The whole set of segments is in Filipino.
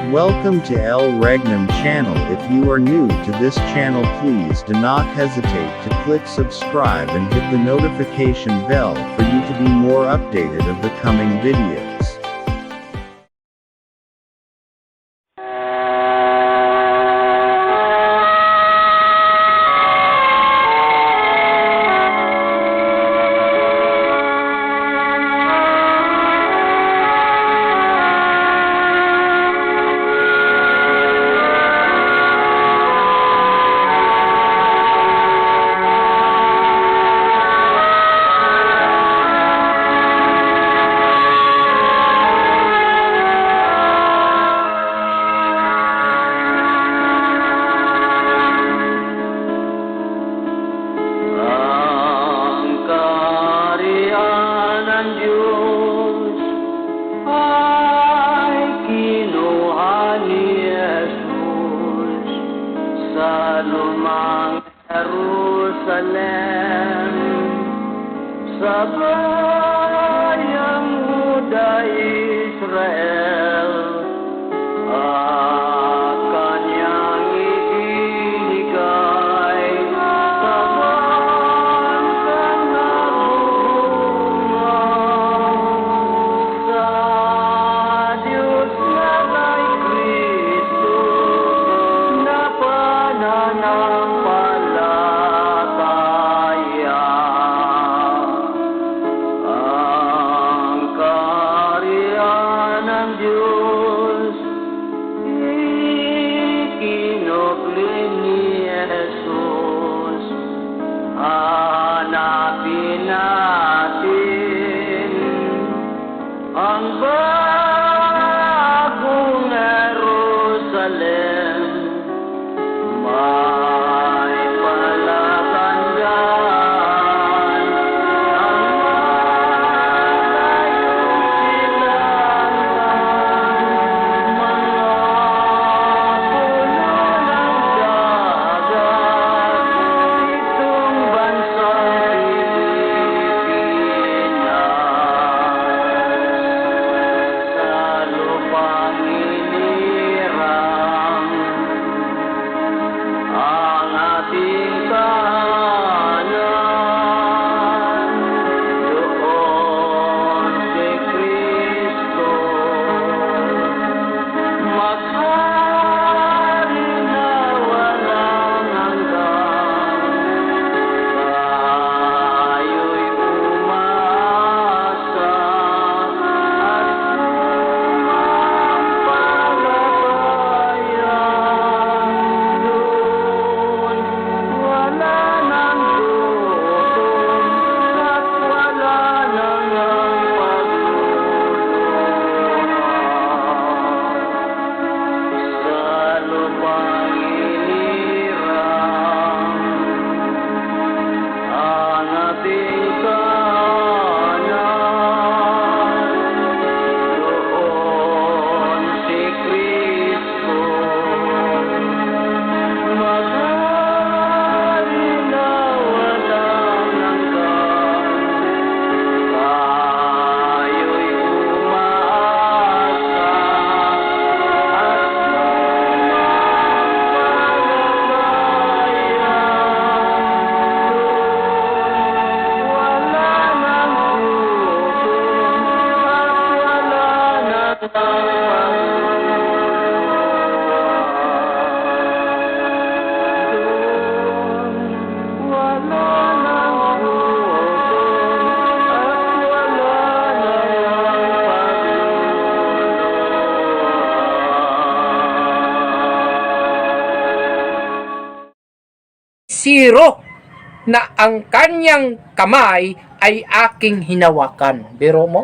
Welcome to El Regnum channel. If you are new to this channel, please do not hesitate to click subscribe and hit the notification bell for you to be more updated of the coming videos. Lumang Jerusalem, sa bayang Huda Israel, kanyang ibinigay sa bansang nagbubunga, sa Diyos na kay Kristo na pananampalataya. Ang kaharian ng Diyos ikinugli ni Jesus. Hanapin natin ang bagong Jerusalem. May palatandaan ang malayong silangan, mga puno ng dagat, itong bansang Pilipinas. Sa lupang inirang ang ating tahanan, doon si Kristo maghari na walang hanggan. Tayo'y umasa at sumampalataya. Doon wala nang gutom at wala nang pagluluha. Sa lupang inirang ang ating tahanan, doon si Kristo maghari na walang hanggan. Tayo'y umaasa at sumampalataya. Doon wala nang gutom at wala nang pagluluha. Doon wala nang gutom at wala nang pagluluha. Zero na ang kanyang kamay ay aking hinawakan. Biro mo?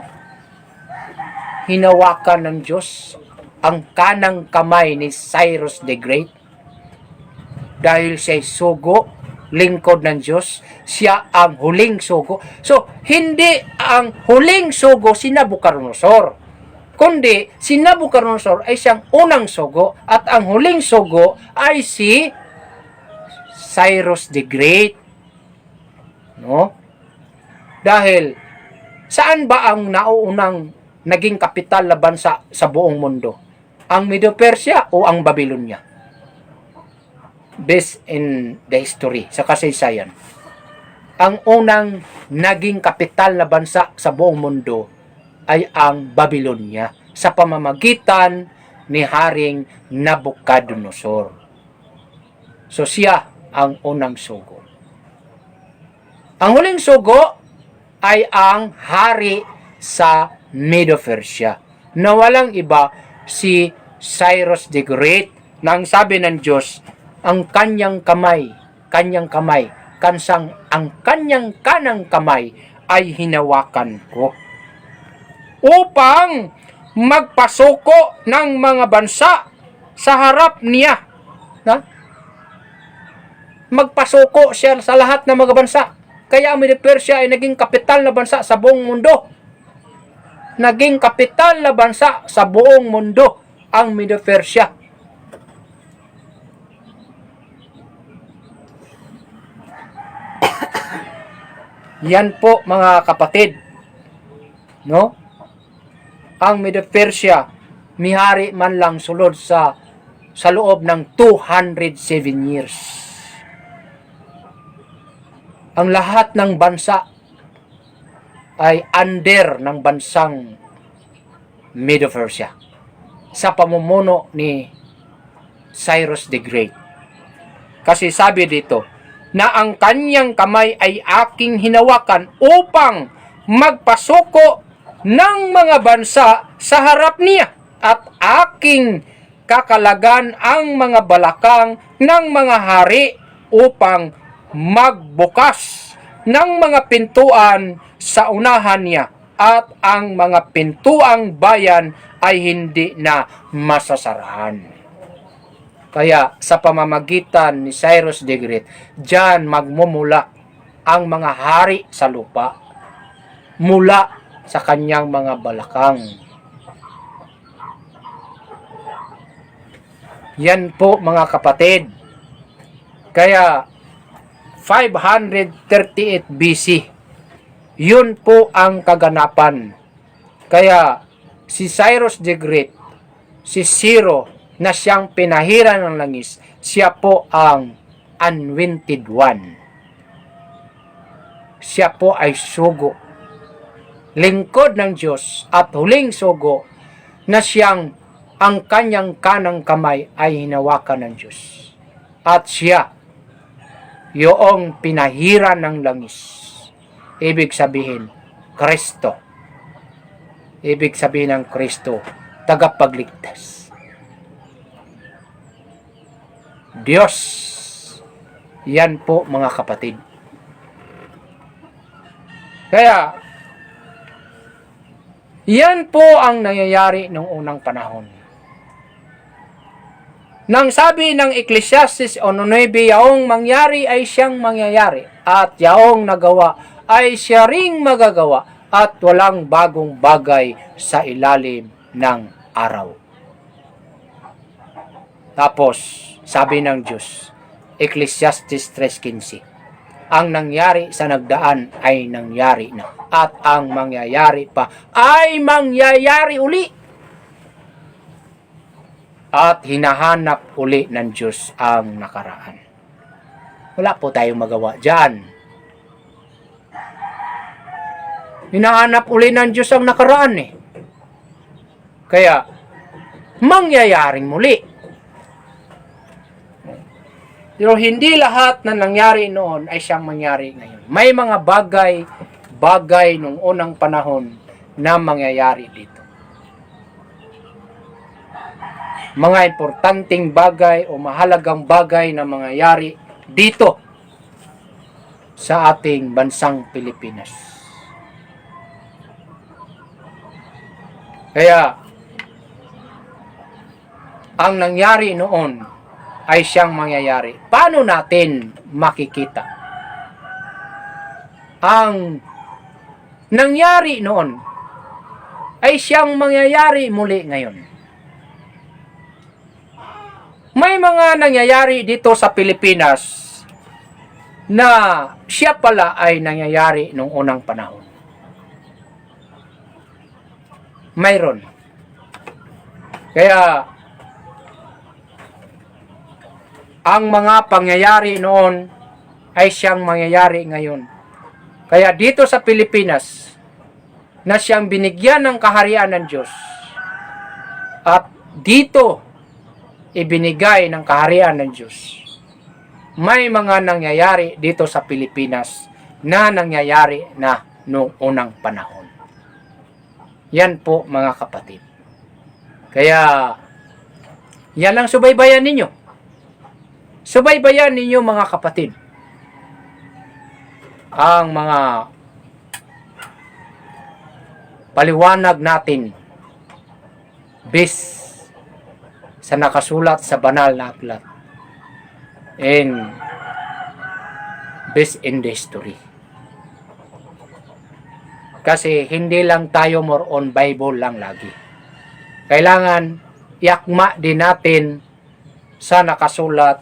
Hinawakan ng Diyos ang kanang kamay ni Cyrus the Great. Dahil siya'y sugo, lingkod ng Diyos, siya ang huling sugo. So, hindi ang huling sugo si Nabucodonosor, kundi si Nabucodonosor ay siyang unang sugo at ang huling sugo ay si Cyrus the Great. No? Dahil saan ba ang nauunang naging kapital na bansa sa buong mundo? Ang Medo-Persia o ang Babylonia? Based in the history, sa kasaysayan. Ang unang naging kapital na bansa sa buong mundo ay ang Babylonia sa pamamagitan ni Haring Nabucodonosor. So siya ang unang sugo. Ang huling sugo ay ang hari sa Medo-Persia na walang iba si Cyrus the Great, nang sabi ng Diyos, ang kanyang kamay, ang kanyang kanang kamay ay hinawakan ko upang magpasuko ng mga bansa sa harap niya. Magpasuko siya sa lahat ng mga bansa. Kaya ang Medo-Persia ay naging kapital na bansa sa buong mundo. Naging kapital na bansa sa buong mundo ang Medo-Persia. Yan po mga kapatid. No? Ang Medo-Persia, mihari man lang sulod sa loob ng 207 years. Ang lahat ng bansa ay under ng bansang Medo-Persia sa pamumuno ni Cyrus the Great. Kasi sabi dito, na ang kanyang kamay ay aking hinawakan upang magpasuko ng mga bansa sa harap niya at aking kakalagan ang mga balakang ng mga hari upang magbukas ng mga pintuan sa unahan niya at ang mga pintuang bayan ay hindi na masasarahan. Kaya sa pamamagitan ni Cyrus the Great, diyan magmumula ang mga hari sa lupa mula sa kanyang mga balakang. Yan po mga kapatid. Kaya 538 BC, yun po ang kaganapan. Kaya si Cyrus the Great, si Ciro, na siyang pinahiran ng langis, siya po ang anointed one. Siya po ay sugo, lingkod ng Diyos at huling sugo na siyang ang kanyang kanang kamay ay hinawakan ng Diyos. At siya, yung pinahiran ng langis. Ibig sabihin, Kristo. Ibig sabihin ng Kristo, tagapagligtas. Diyos. Yan po mga kapatid. Kaya, yan po ang nangyayari noong unang panahon. Nang sabi ng Ecclesiastes 9, yaong mangyari ay siyang mangyayari, at yaong nagawa ay siya ring magagawa, at walang bagong bagay sa ilalim ng araw. Tapos, sabi ng Diyos, Ecclesiastes 3:15, ang nangyari sa nagdaan ay nangyari na, at ang mangyayari pa ay mangyayari uli. At hinahanap uli ng Diyos ang nakaraan. Wala po tayong magawa dyan. Hinahanap uli ng Diyos ang nakaraan eh. Kaya, mangyayaring muli. Pero hindi lahat na nangyari noon ay siyang mangyari ngayon. May mga bagay nung unang panahon na mangyayari dito. Mga importanteng bagay o mahalagang bagay na mangyayari dito sa ating bansang Pilipinas. Kaya, ang nangyari noon ay siyang mangyayari. Paano natin makikita? Ang nangyari noon ay siyang mangyayari muli ngayon. May mga nangyayari dito sa Pilipinas na siya pala ay nangyayari nung unang panahon. Mayroon. Kaya ang mga pangyayari noon ay siyang mangyayari ngayon. Kaya dito sa Pilipinas, na siyang binigyan ng kaharian ng Diyos, at dito ibinigay ng kaharian ng Diyos, may mga nangyayari dito sa Pilipinas na nangyayari na noong unang panahon. Yan po mga kapatid. Kaya yan ang subaybayan ninyo. Subaybayan ninyo mga kapatid ang mga paliwanag natin based sa nakasulat sa banal na aklat and based in the history. Kasi hindi lang tayo more on Bible lang lagi. Kailangan iakma din natin sa nakasulat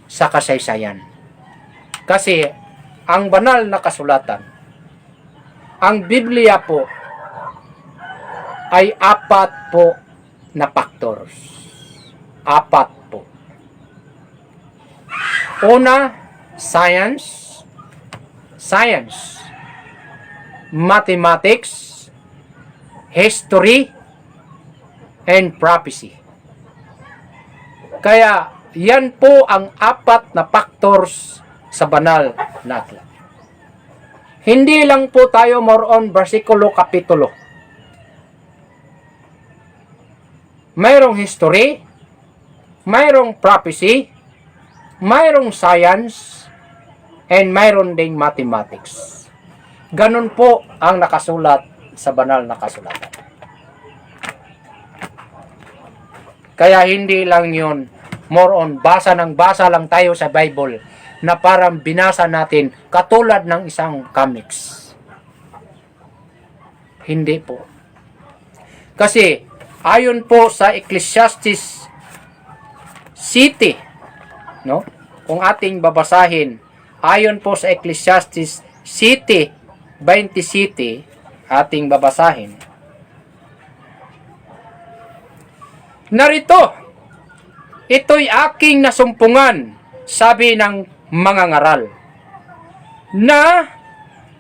sa kasaysayan. Kasi ang banal na kasulatan, ang Biblia po, ay 4 po na factors. 4 po. Una, science, mathematics, history, and prophecy. Kaya, yan po ang 4 na factors sa banal na aklat. Hindi lang po tayo more on versikulo, kapitulo. Mayroong history, mayroong prophecy, mayroong science, and mayroon ding mathematics. Ganun po ang nakasulat sa banal na kasulatan. Kaya hindi lang yun, more on basa ng basa lang tayo sa Bible na parang binasa natin katulad ng isang comics. Hindi po. Kasi ayon po sa Ecclesiastes City, no? Kung ating babasahin, ayon po sa Ecclesiastes City 20 City, ating babasahin. Narito, ito'y aking nasumpungan, sabi ng mga ngaral, na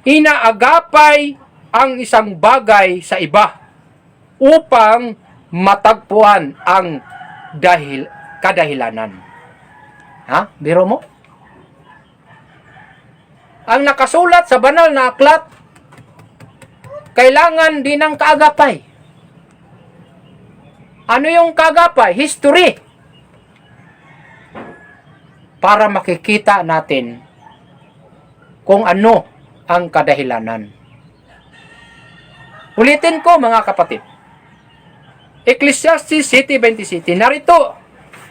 inaagapay ang isang bagay sa iba upang matagpuan ang kadahilanan. Ha? Biro mo? Ang nakasulat sa banal na aklat, kailangan din ng kaagapay. Ano yung kaagapay? History. Para makikita natin kung ano ang kadahilanan. Ulitin ko mga kapatid. Ecclesiastes City 20 City. Narito,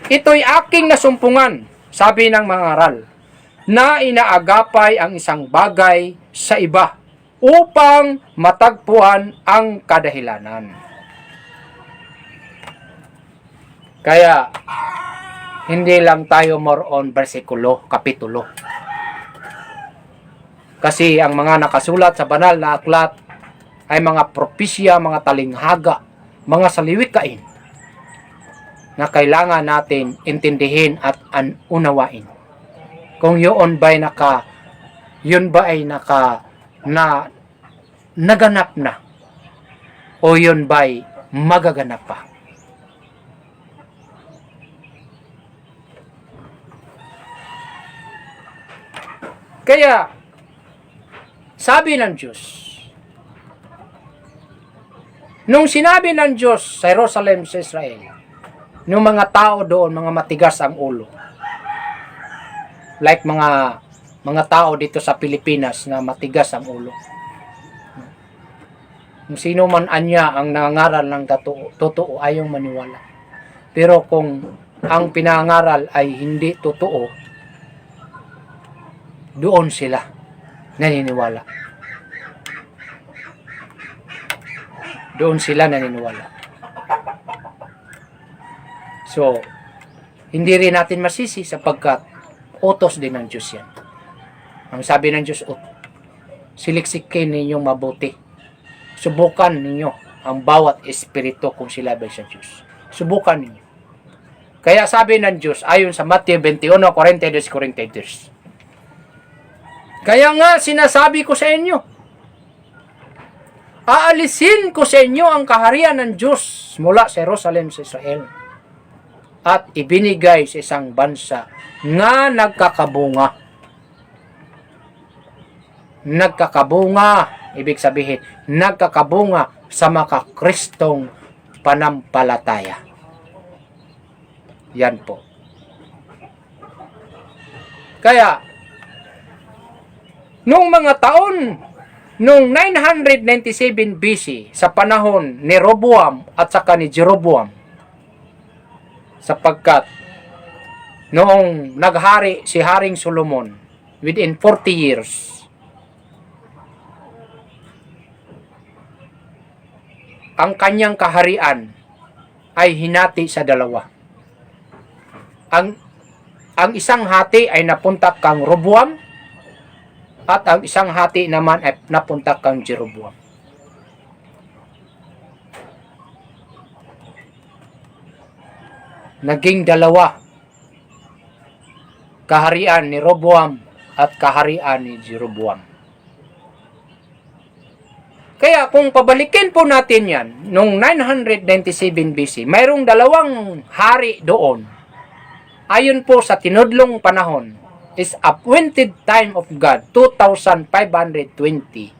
ito'y aking nasumpungan, sabi ng mga aral, na inaagapay ang isang bagay sa iba upang matagpuan ang kadahilanan. Kaya, hindi lang tayo more on versikulo, kapitulo. Kasi ang mga nakasulat sa banal na aklat ay mga propesya, mga talinghaga, mga saliwikain na kailangan natin intindihin at unawain. Kung yun ba ay naganap na o yun ba ay magaganap pa. Kaya, sabi ng Diyos, nung sinabi ng Diyos sa Jerusalem, sa Israel, nung mga tao doon, mga matigas ang ulo, like mga tao dito sa Pilipinas na matigas ang ulo. Kung sino man anya ang nangangaral ng totoo, ayaw maniwala. Pero kung ang pinangaral ay hindi totoo, doon sila naniniwala. Doon sila naniniwala. So, hindi rin natin masisi sapagkat utos din ng Diyos yan. Ang sabi ng Diyos, siliksikin ninyong mabuti. Subukan ninyo ang bawat espiritu kung sila ba sa Diyos. Subukan ninyo. Kaya sabi ng Diyos, ayon sa Matthew 21:42. Kaya nga sinasabi ko sa inyo, aalisin ko sa inyo ang kaharian ng Diyos mula sa Jerusalem sa Israel at ibinigay sa isang bansa nga nagkakabunga. Nagkakabunga, ibig sabihin, nagkakabunga sa makakristong panampalataya. Yan po. Kaya, noong mga taon, noong 997 BC, sa panahon ni Roboam at saka ni Jeroboam, sapagkat noong naghari si Haring Solomon, within 40 years, ang kanyang kaharian ay hinati sa dalawa. Ang isang hati ay napunta kang Roboam at ang isang hati naman ay napunta kang Jeroboam. Naging dalawa kaharian ni Roboam at kaharian ni Jeroboam. Kaya kung pabalikin po natin yan, noong 997 BC, mayroong dalawang hari doon. Ayon po sa tinudlong panahon, is appointed time of God, 2,520.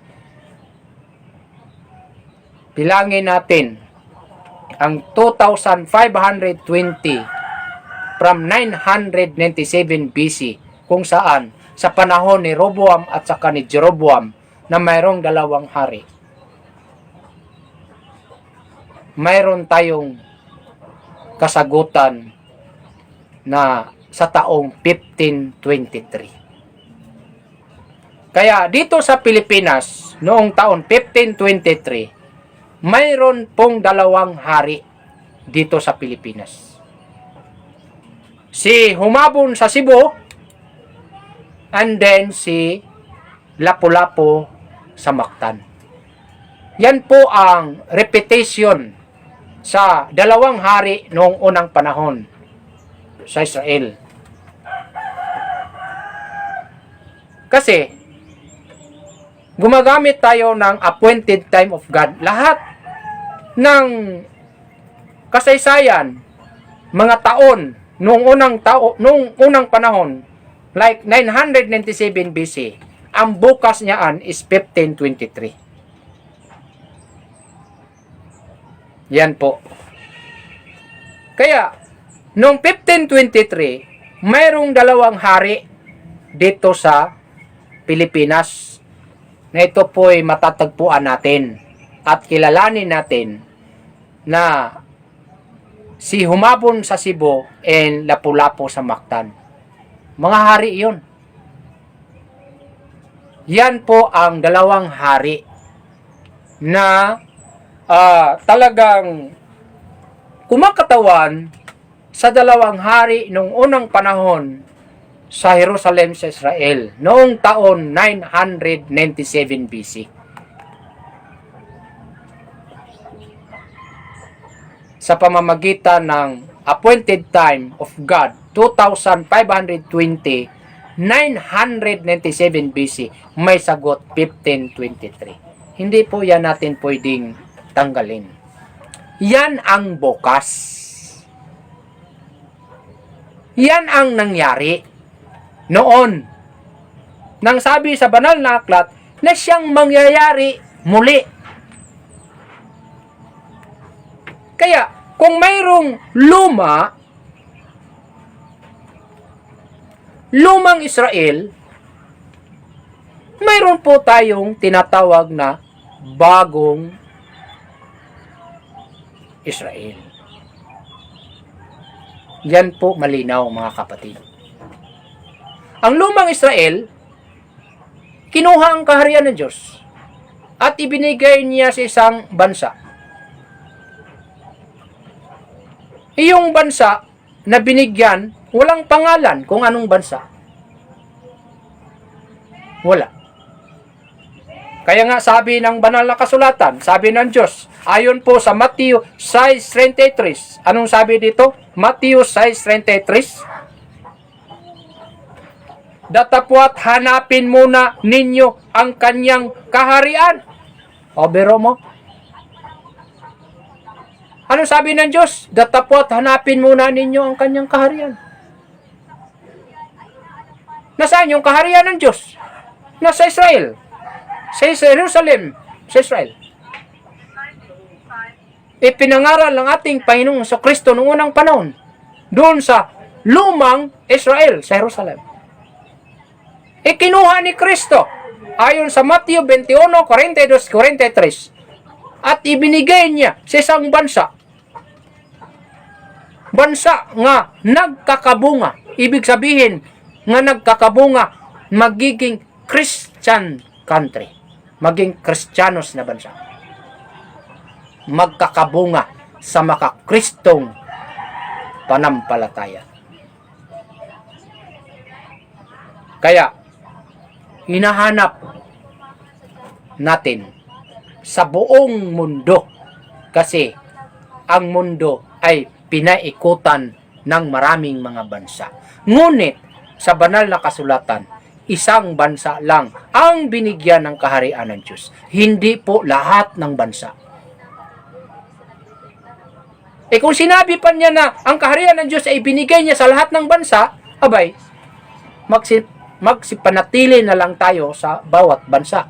Bilangin natin ang 2,520 from 997 BC, kung saan sa panahon ni Roboam at saka ni Jeroboam na mayroong dalawang hari. Mayroon tayong kasagutan na sa taong 1523. Kaya dito sa Pilipinas, noong taon 1523, mayroon pong dalawang hari dito sa Pilipinas. Si Humabon sa Cebu, and then si Lapu-Lapu sa Mactan. Yan po ang repetition sa dalawang hari noong unang panahon sa Israel. Kasi gumagamit tayo ng appointed time of God. Lahat ng kasaysayan, mga taon noong unang panahon, like 997 BC, ang bukas niyaan is 1523. Yan po. Kaya, noong 1523, mayroong dalawang hari dito sa Pilipinas na ito po ay matatagpuan natin at kilalanin natin na si Humabon sa Cebu and Lapu-Lapu sa Mactan. Mga hari yun. Yan po ang dalawang hari na talagang kumakatawan sa dalawang hari nung unang panahon sa Jerusalem sa Israel noong taon 997 BC. Sa pamamagitan ng appointed time of God, 2,520, 997 BC, may sagot 1523. Hindi po yan natin pwedeng tanggalin. Yan ang bukas. Yan ang nangyari noon. Nang sabi sa banal na aklat na siyang mangyayari muli. Kaya, kung mayroong lumang Israel, mayroon po tayong tinatawag na bagong Israel. Yan po malinaw, mga kapatid. Ang lumang Israel, kinuha ang kaharian ng Diyos at ibinigay niya sa isang bansa. Iyong bansa na binigyan, walang pangalan kung anong bansa. Wala. Kaya nga sabi ng banal na kasulatan, sabi ng Diyos, ayon po sa Matthew 6:33. Anong sabi dito? Matthew 6:33. Datapwat hanapin muna ninyo ang kanyang kaharian. O, biro mo. Ano sabi ng Diyos? Datapwat hanapin muna ninyo ang kanyang kaharian. Nasaan yung kaharian ng Diyos? Nasa Israel. Sa Jerusalem. Sa Israel. Ipinangaral ng ating Panginoong sa Kristo noong unang panahon. Doon sa lumang Israel, sa Jerusalem. Ikinuha ni Kristo ayon sa Matthew 21:42-43 at ibinigay niya sa isang bansa nga nagkakabunga. Ibig sabihin nga nagkakabunga, magiging Christian country, maging Kristiyanos na bansa, magkakabunga sa makakristong panampalataya. Kaya hinahanap natin sa buong mundo, kasi ang mundo ay pinaikutan ng maraming mga bansa. Ngunit sa banal na kasulatan, isang bansa lang ang binigyan ng kaharian ng Diyos. Hindi po lahat ng bansa. Kung sinabi pa niya na ang kaharian ng Diyos ay binigay niya sa lahat ng bansa, abay, magsipanatili na lang tayo sa bawat bansa.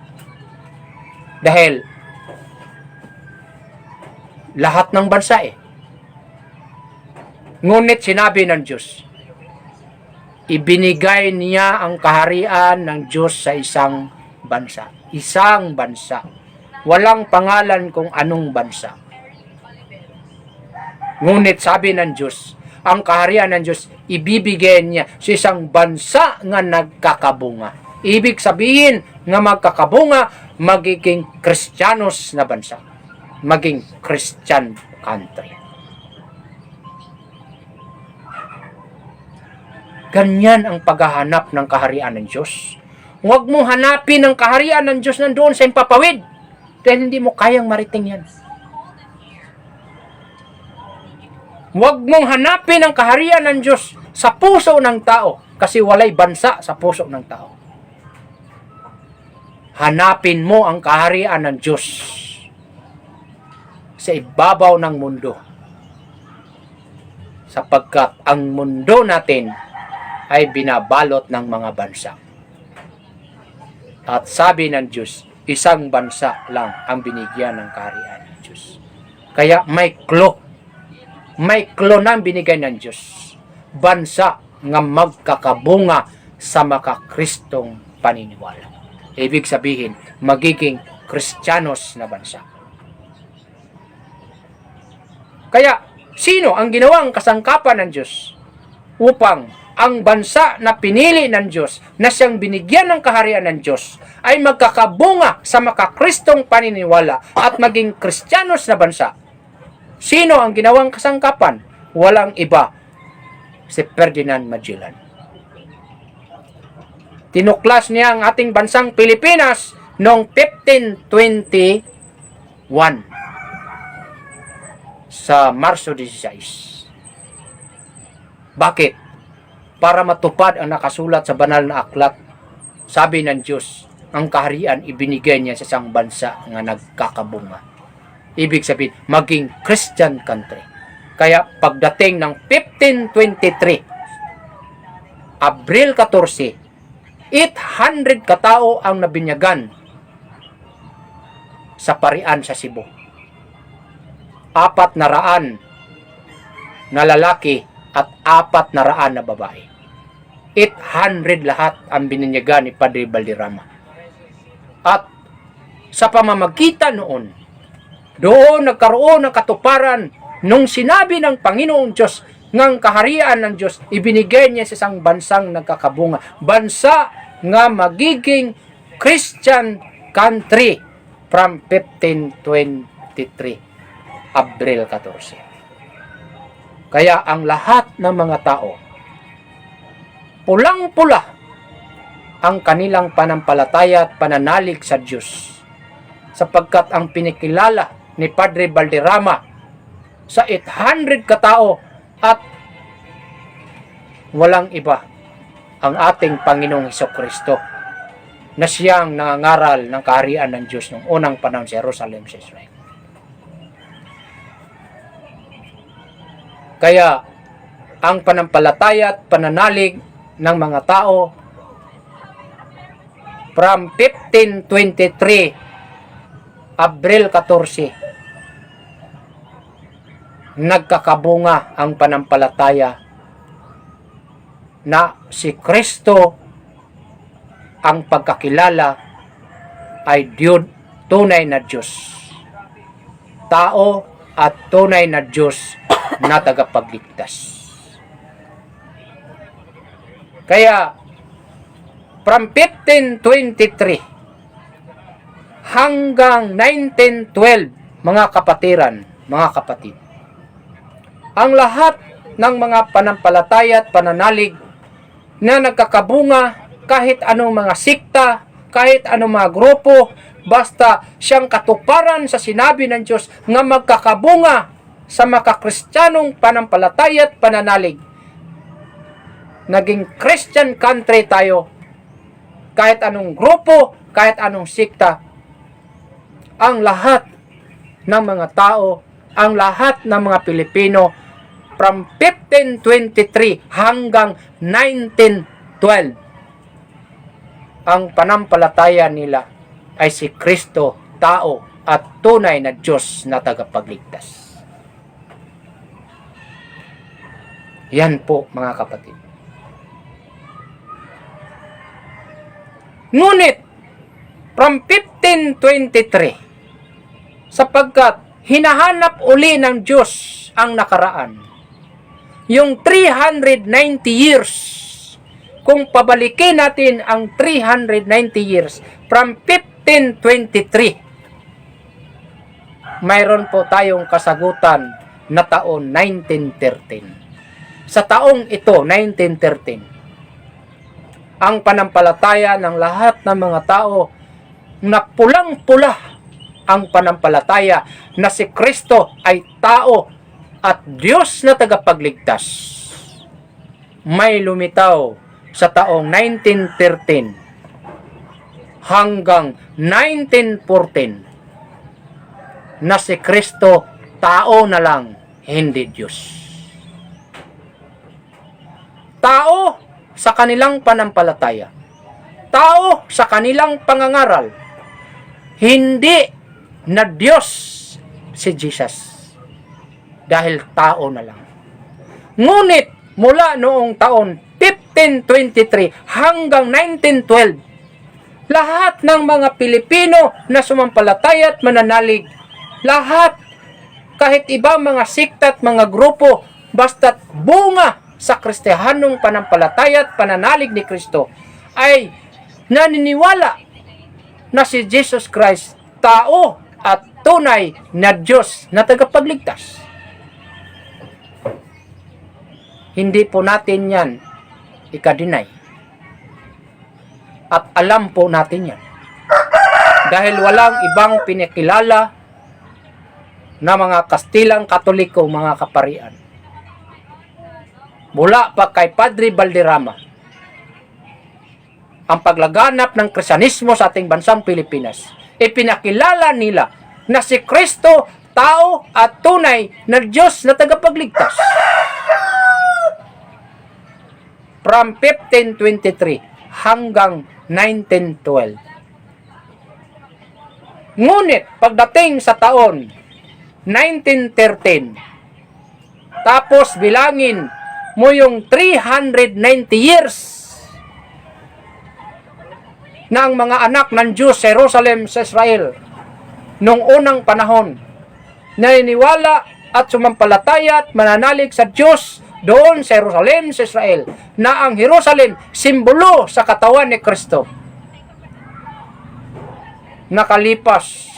Dahil lahat ng bansa Ngunit sinabi ng Diyos, ibinigay niya ang kaharian ng Diyos sa isang bansa. Isang bansa. Walang pangalan kung anong bansa. Ngunit sabi ng Diyos, ang kaharian ng Diyos, ibibigay niya sa isang bansa nga nagkakabunga. Ibig sabihin nga magkakabunga, magiging Kristiyanos na bansa. Maging Christian country. Ganyan ang paghahanap ng kaharian ng Diyos. Huwag mong hanapin ang kaharian ng Diyos nandoon sa impapawid. Dahil hindi mo kayang mariting yan. Huwag mong hanapin ang kaharian ng Diyos sa puso ng tao. Kasi walay bansa sa puso ng tao. Hanapin mo ang kaharian ng Diyos sa ibabaw ng mundo. Sapagkat ang mundo natin ay binabalot ng mga bansa. At sabi ng Diyos, isang bansa lang ang binigyan ng kaharian ng Diyos. Kaya may clue na binigay ng Diyos. Bansa nga magkakabunga sa makakristong paniniwala. Ibig sabihin, magiging Kristiyanos na bansa. Kaya, sino ang ginawang kasangkapan ng Diyos upang ang bansa na pinili ng Diyos, na siyang binigyan ng kaharian ng Diyos, ay magkakabunga sa makakristong paniniwala at maging Kristiyanos na bansa? Sino ang ginawang kasangkapan? Walang iba, si Ferdinand Magellan. Tinuklas niya ang ating bansang Pilipinas noong 1521 sa Marso 16. Bakit? Para matupad ang nakasulat sa banal na aklat. Sabi ng Diyos, ang kaharian ibinigay niya sa isang bansa nga nagkakabunga. Ibig sabihin, maging Christian country. Kaya pagdating ng 1523, Abril 14, 800 katao ang nabinyagan sa parian sa Cebu. 400 na lalaki at 400 na babae. 800 lahat ang bininyagan ni Padre Valderrama. At sa pamamagitan noon, doon nagkaroon ng katuparan nung sinabi ng Panginoong Diyos ngang kaharian ng Diyos, ibinigay niya sa isang bansang nagkakabunga. Bansa nga magiging Christian country from 1523, Abril 14. Kaya ang lahat ng mga tao, pulang-pula ang kanilang panampalataya at pananalig sa Diyos. sapagkat ang pinikilala ni Padre Valderrama sa 800 katao at walang iba ang ating Panginoong Hesukristo na siyang nangangaral ng kaharian ng Diyos noong unang panahon sa Jerusalem sa Israel. Kaya ang panampalataya at pananalig ng mga tao from 1523 Abril 14 nagkakabunga ang panampalataya na si Kristo ang pagkakilala ay tunay na Diyos, tao at tunay na Diyos na tagapagligtas. Kaya from 1523 hanggang 1912, mga kapatiran, mga kapatid, ang lahat ng mga panampalataya at pananalig na nagkakabunga, kahit anong mga sikta, kahit anong mga grupo, basta siyang katuparan sa sinabi ng Diyos nga magkakabunga sa makakristyanong panampalataya at pananalig. Naging Christian country tayo, kahit anong grupo, kahit anong sikta, ang lahat ng mga tao, ang lahat ng mga Pilipino, from 1523 hanggang 1912, ang panampalataya nila ay si Kristo, tao at tunay na Diyos na tagapagligtas. Yan po, mga kapatid. Ngunit, from 1523, sapagkat hinahanap uli ng Diyos ang nakaraan, yung 390 years, kung pabalikin natin ang 390 years from 1523, mayroon po tayong kasagutan na taon 1913. Sa taong ito, 1913, ang panampalataya ng lahat ng mga tao na pulang-pula ang panampalataya na si Kristo ay tao at Diyos na tagapagligtas. May lumitaw sa taong 1913 hanggang 1914 na si Kristo tao na lang, hindi Diyos. Tao sa kanilang panampalataya, tao sa kanilang pangangaral, hindi na Diyos si Jesus. Dahil tao na lang. Ngunit, mula noong taon 1523 hanggang 1912, lahat ng mga Pilipino na sumampalataya at mananalig, lahat, kahit ibang mga sikta at mga grupo, basta't bunga sa Kristiyanong panampalataya at pananalig ni Kristo, ay naniniwala na si Jesus Christ, tao at tunay na Diyos na tagapagligtas. Hindi po natin yan ikadinay. At alam po natin yan. Dahil walang ibang pinikilala na mga Kastilang Katoliko, mga kaparian. Mula pa kay Padre Valderrama, ang paglaganap ng Kristyanismo sa ating bansang Pilipinas, ipinakilala nila na si Kristo, tao at tunay na Diyos na tagapagligtas. From 1523 hanggang 1912. Ngunit, pagdating sa taon 1913, tapos bilangin mo yung 390 years na ang mga anak ng Diyos sa Jerusalem sa Israel nung unang panahon, naniniwala at sumampalataya at mananalig sa Diyos doon sa Jerusalem sa Israel, na ang Jerusalem simbolo sa katawan ni Kristo. Nakalipas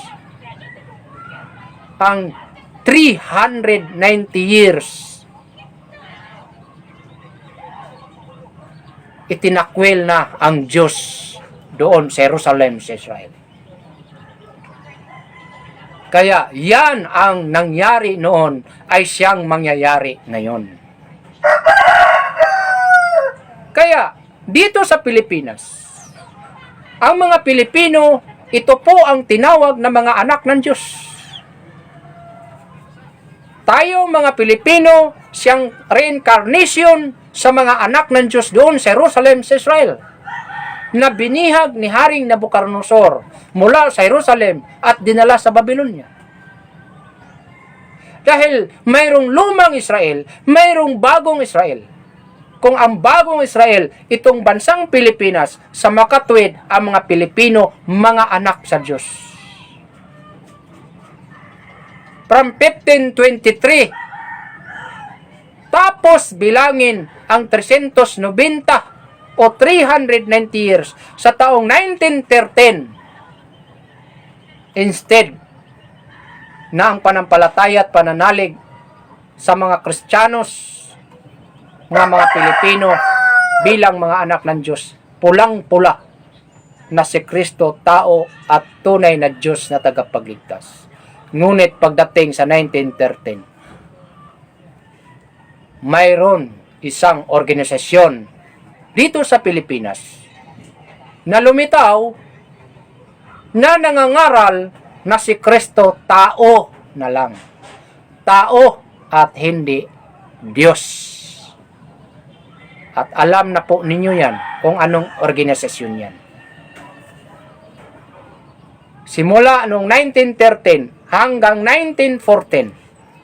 ang 390 years, itinakwil na ang Diyos doon sa Jerusalem sa Israel. Kaya yan ang nangyari noon ay siyang mangyayari ngayon. Kaya dito sa Pilipinas, ang mga Pilipino, ito po ang tinawag na mga anak ng Diyos. Tayo mga Pilipino, siyang reincarnation sa mga anak ng Diyos doon sa Jerusalem, sa Israel, na binihag ni Haring Nabucodonosor mula sa Jerusalem at dinala sa Babylonia. Dahil mayroong lumang Israel, mayroong bagong Israel. Kung ang bagong Israel, itong bansang Pilipinas, sa makatwid ang mga Pilipino, mga anak sa Diyos. From 1523, tapos bilangin ang 390 o 390 years sa taong 1913, instead na ang panampalataya at pananalig sa mga Kristiyanos, mga Pilipino bilang mga anak ng Diyos, pulang-pula na si Kristo, tao at tunay na Diyos na tagapagligtas. Ngunit pagdating sa 1913, mayroon isang organisasyon dito sa Pilipinas na lumitaw na nangangaral na si Kristo tao na lang. Tao at hindi Diyos. At alam na po ninyo yan kung anong organisasyon yan. Simula noong 1913 hanggang 1914,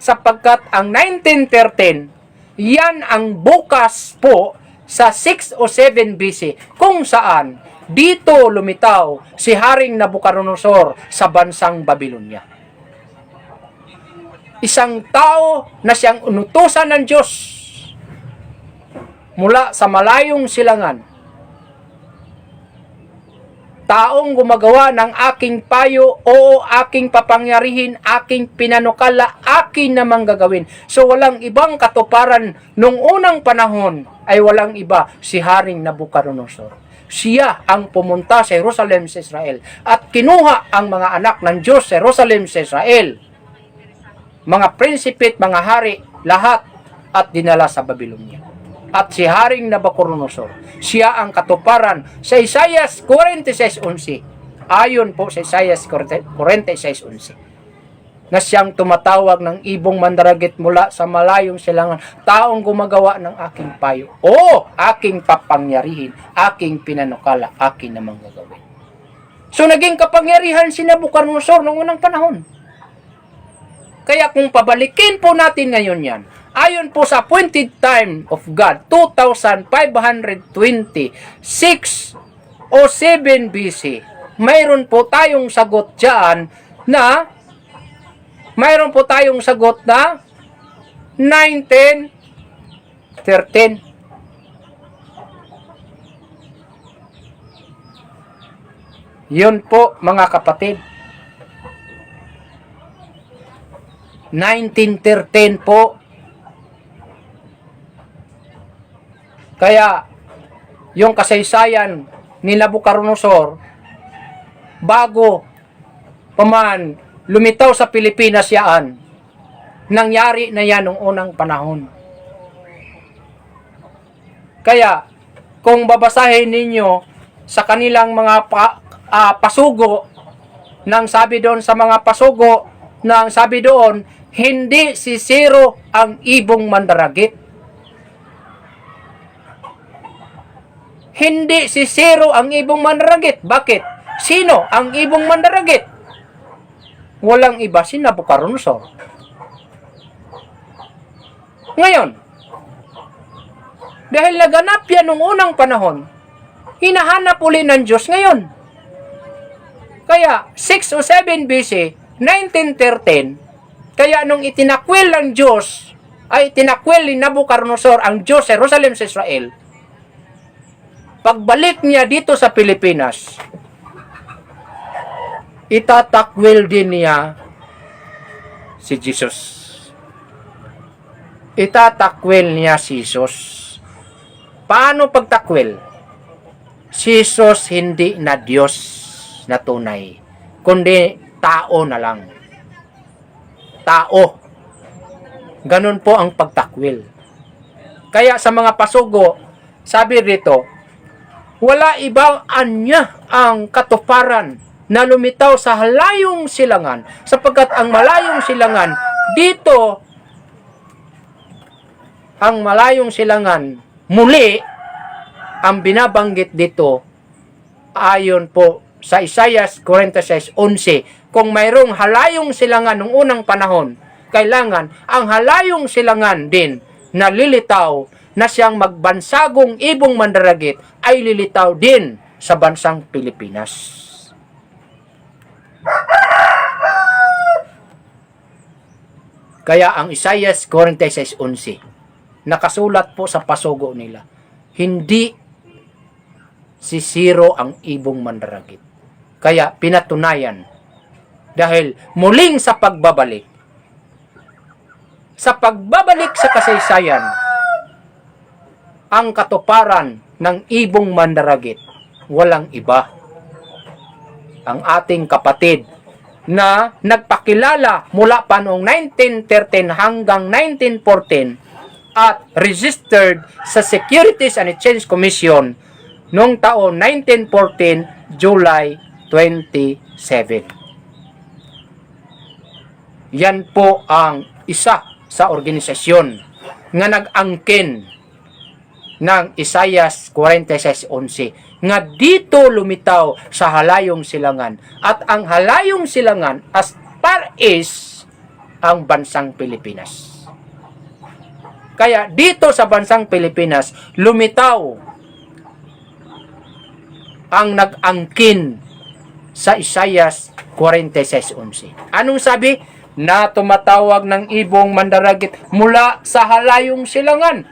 sapagkat ang 1913, yan ang bukas po sa 6 o 7 BC, kung saan dito lumitaw si Haring Nabucodonosor sa bansang Babylonia. Isang tao na siyang inutusan ng Diyos mula sa malayong silangan. Taong gumagawa ng aking payo, o aking papangyarihin, aking pinanukala, akin namang gagawin. So walang ibang katuparan nung unang panahon ay walang iba, si Haring Nabucodonosor. Siya ang pumunta sa Jerusalem sa Israel at kinuha ang mga anak ng Diyos sa Jerusalem sa Israel. Mga prinsipit, mga hari, lahat, at dinala sa Babylonia. At si Haring Nabucodonosor, siya ang katuparan sa Isaias 46:11. Ayon po sa Isaias 46:11, na siyang tumatawag ng ibong mandaragit mula sa malayong silangan, taong gumagawa ng aking payo, o aking papangyarihin, aking pinanukala, akin namang gagawin. So naging kapangyarihan si Nabucodonosor noong unang panahon. Kaya kung pabalikin po natin ngayon yan, ayon po sa appointed time of God, 2526 o 7 BC, mayroon po tayong sagot dyan na 1913. Yun po mga kapatid. 1913 po. Kaya, yung kasaysayan ni Nabucodonosor, bago paman lumitaw sa Pilipinas yaan, nangyari na yan noong unang panahon. Kaya, kung babasahin ninyo sa kanilang mga pasugo, nang sabi doon sa mga pasugo, nang sabi doon, hindi sisiro ang ibong mandaragit. Hindi sisiro ang ibong mandaragit. Bakit? Sino ang ibong mandaragit? Walang iba, si Nabucodonosor. Ngayon, dahil naganap yan noong unang panahon, hinahanap uli ng Diyos ngayon. Kaya, 6 o 7 BC, 1913, kaya nung itinakwil ng Diyos, ay itinakwil ni Nabucodonosor ang Diyos sa Jerusalem sa Israel, pagbalik niya dito sa Pilipinas, itatakwil din niya si Jesus. Itatakwil niya si Jesus. Paano pagtakwil? Si Jesus hindi na Diyos na tunay, kundi tao na lang. tao. Ganun po ang pagtakwil. Kaya sa mga pasugo, sabi rito, wala ibang anya ang katuparan na lumitaw sa halayong silangan, sapagkat ang malayong silangan dito, ang malayong silangan muli ang binabanggit dito ayon po sa Isaiah 46:11. Kung mayroong halayong silangan nung unang panahon, kailangan ang halayong silangan din na lilitaw na siyang magbansagong ibong mandaragit ay lilitaw din sa bansang Pilipinas. Kaya ang Isaiah 46:11 nakasulat po sa pasugo nila, hindi sisiro ang ibong mandaragit. Kaya pinatunayan, dahil muling sa pagbabalik sa kasaysayan, ang katuparan ng ibong mandaragit, walang iba. Ang ating kapatid na nagpakilala mula pa noong 1913 hanggang 1914 at registered sa Securities and Exchange Commission noong taon 1914, July 27. Yan po ang isa sa organisasyon nga nag-angkin ng Isaiah 46:11 nga dito lumitaw sa halayong silangan, at ang halayong silangan as far is ang bansang Pilipinas. Kaya dito sa bansang Pilipinas lumitaw ang nag-angkin sa Isaiah 46:11. Anong sabi? Na tumatawag ng ibong mandaragit mula sa halayong silangan.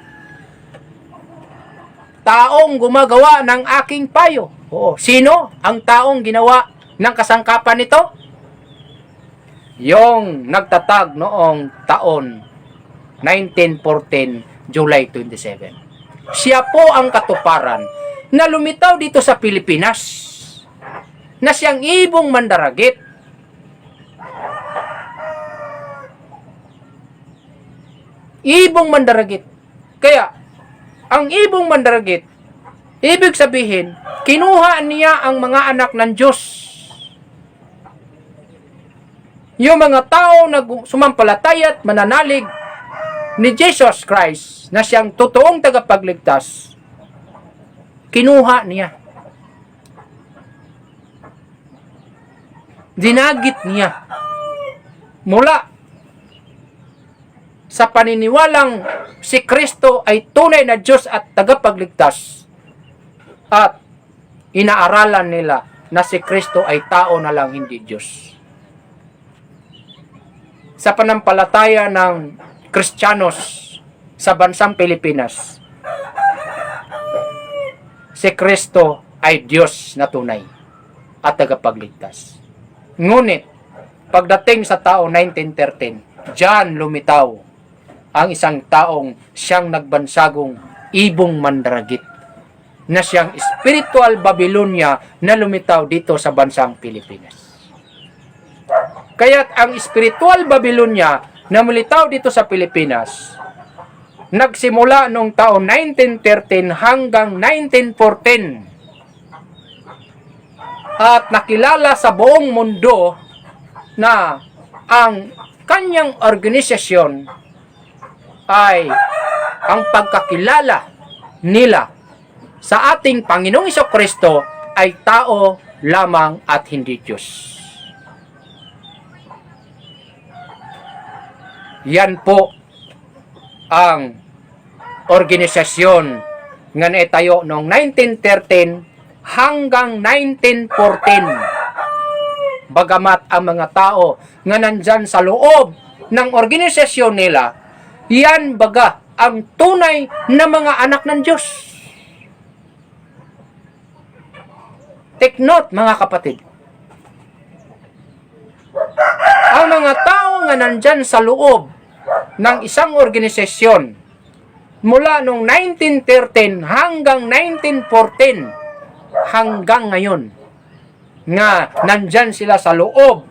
Taong gumagawa ng aking payo. Oo. Sino ang taong ginawa ng kasangkapan nito? Yung nagtatag noong taon 1914, July 27. Siya po ang katuparan na lumitaw dito sa Pilipinas na siyang ibong mandaragit. Ibong mandaragit. Kaya, ang ibong mandaragit, ibig sabihin, kinuha niya ang mga anak ng Diyos. Yung mga tao na sumampalataya at mananalig ni Jesus Christ na siyang totoong tagapagligtas, kinuha niya. Dinagit niya mula sa paniniwalang si Kristo ay tunay na Diyos at tagapagligtas, at inaaralan nila na si Kristo ay tao na lang, hindi Diyos. Sa panampalataya ng Kristiyanos sa bansang Pilipinas, si Kristo ay Diyos na tunay at tagapagligtas. Ngunit, pagdating sa taong 1913, diyan lumitaw ang isang taong siyang nagbansagong ibong mandaragit, na siyang spiritual Babylonia na lumitaw dito sa bansang Pilipinas. Kaya't ang spiritual Babylonia na lumitaw dito sa Pilipinas, nagsimula noong taon 1913 hanggang 1914, at nakilala sa buong mundo na ang kanyang organisasyon ay ang pagkakilala nila sa ating Panginoong Jesucristo ay tao lamang at hindi Diyos. Yan po ang organisasyon nga naitayo noong 1913 hanggang 1914. Bagamat ang mga tao nga nandyan sa loob ng organisasyon nila, yan baga ang tunay na mga anak ng Diyos. Take note, mga kapatid. Ang mga tao nga nandyan sa loob ng isang organisasyon mula noong 1913 hanggang 1914 hanggang ngayon, nga nandyan sila sa loob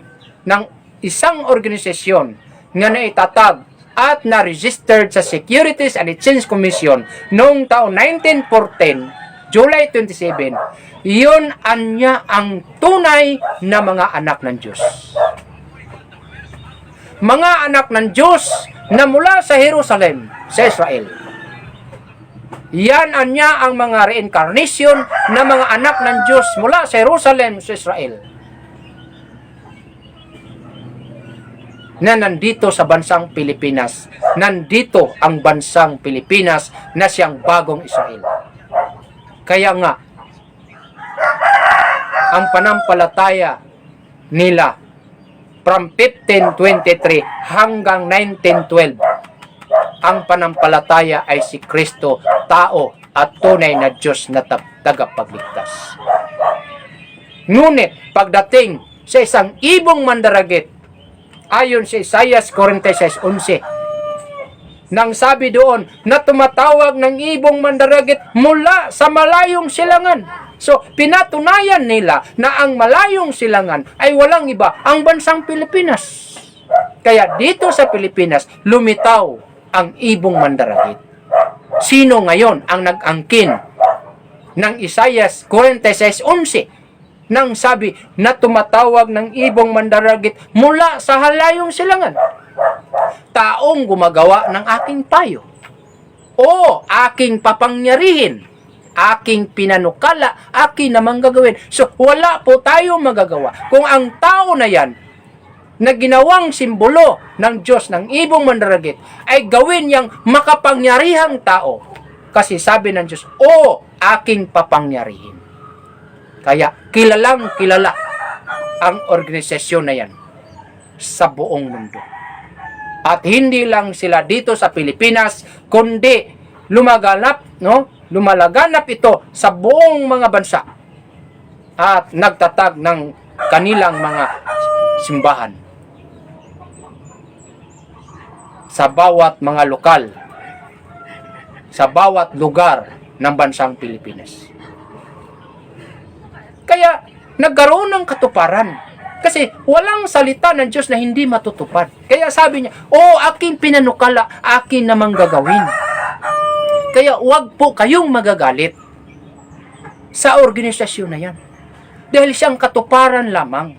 ng isang organisasyon nga naitatag at na-registered sa Securities and Exchange Commission noong taong 1914, July 27, iyon anya ang tunay na mga anak ng Diyos. Mga anak ng Diyos na mula sa Jerusalem, sa Israel. Yan anya ang mga reincarnation na mga anak ng Diyos mula sa Jerusalem, sa Israel. Na nandito sa bansang Pilipinas. Nandito ang bansang Pilipinas na siyang bagong Israel. Kaya nga, ang panampalataya nila from 1523 hanggang 1912, ang panampalataya ay si Kristo, tao at tunay na Diyos na tagapagligtas. Ngunit, pagdating sa isang ibong mandaragit, ayon sa Isaiah 46:11, nang sabi doon na tumatawag ng ibong mandaragit mula sa malayong silangan. So, pinatunayan nila na ang malayong silangan ay walang iba, ang bansang Pilipinas. Kaya dito sa Pilipinas, lumitaw ang ibong mandaragit. Sino ngayon ang nag-angkin ng Isaiah 46:11? Nang sabi na tumatawag ng ibong mandaragit mula sa halayong silangan. Taong gumagawa ng aking payo. O aking papangyarihin. Aking pinanukala. Aking namang gagawin. So wala po tayong magagawa. Kung ang tao na yan na ginawang simbolo ng Diyos ng ibong mandaragit ay gawin yang makapangyarihang tao. Kasi sabi ng Diyos, o aking papangyarihin. Kaya kilalang kilala ang organisasyon na yan sa buong mundo. At hindi lang sila dito sa Pilipinas, kundi lumalaganap ito sa buong mga bansa. At nagtatag ng kanilang mga simbahan sa bawat mga lokal, sa bawat lugar ng bansang Pilipinas. Kaya nagkaroon ng katuparan. Kasi walang salita ng Diyos na hindi matutupad. Kaya sabi niya, o aking pinanukala, akin namang gagawin. Kaya wag po kayong magagalit sa organisasyon na yan. Dahil siyang katuparan lamang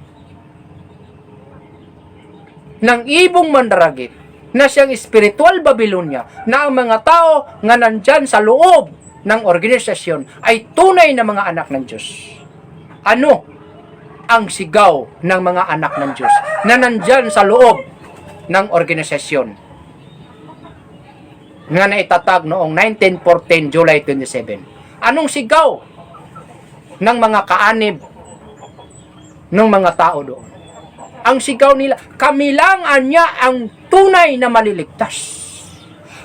ng ibong mandaragit na siyang spiritual Babylonia na ang mga tao nga nandyan sa loob ng organisasyon ay tunay na mga anak ng Diyos. Ano ang sigaw ng mga anak ng Diyos na nandyan sa loob ng organisasyon nga naitatag noong 1914, July 27? Anong sigaw ng mga kaanib ng mga tao doon? Ang sigaw nila, kami lang anya ang tunay na maliligtas.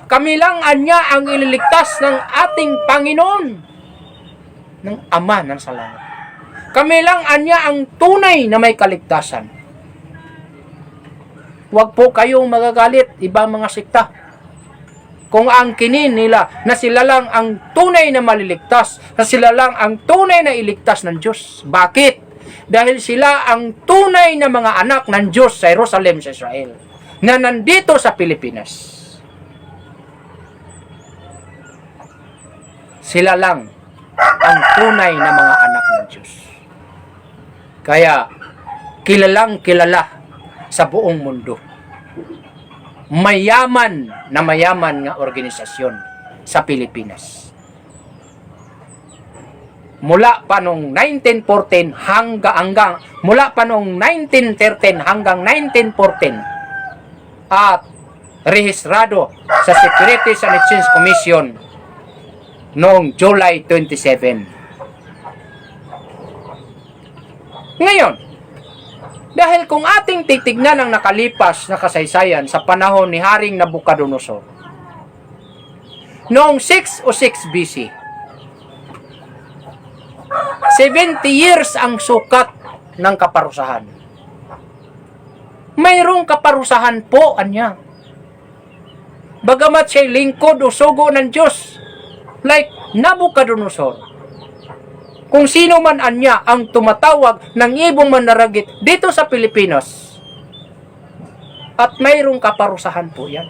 Kami lang anya ang ililigtas ng ating Panginoon, ng Ama ng sa langit. Kami lang anya ang tunay na may kaligtasan. Huwag po kayong magagalit, ibang mga sikta. Kung ang kinin nila na sila lang ang tunay na maliligtas, na sila lang ang tunay na iligtas ng Diyos. Bakit? Dahil sila ang tunay na mga anak ng Diyos sa Jerusalem, sa Israel, na nandito sa Pilipinas. Sila lang ang tunay na mga anak ng Diyos. Kaya, kilalang kilala sa buong mundo. Mayaman nga organisasyon sa Pilipinas. Mula pa noong 1914 mula pa noong 1913 hanggang 1914 at rehistrado sa Securities and Exchange Commission noong July 27. Ngayon, dahil kung ating titignan ang nakalipas na kasaysayan sa panahon ni Haring Nabucodonosor, noong 606 BC, 70 years ang sukat ng kaparusahan. Mayroong kaparusahan po, anya. Bagamat siya'y lingkod o sugo ng Diyos, like Nabucodonosor, kung sino man anya ang tumatawag ng ibong mandaragit dito sa Pilipinas, At mayroong kaparusahan po yan.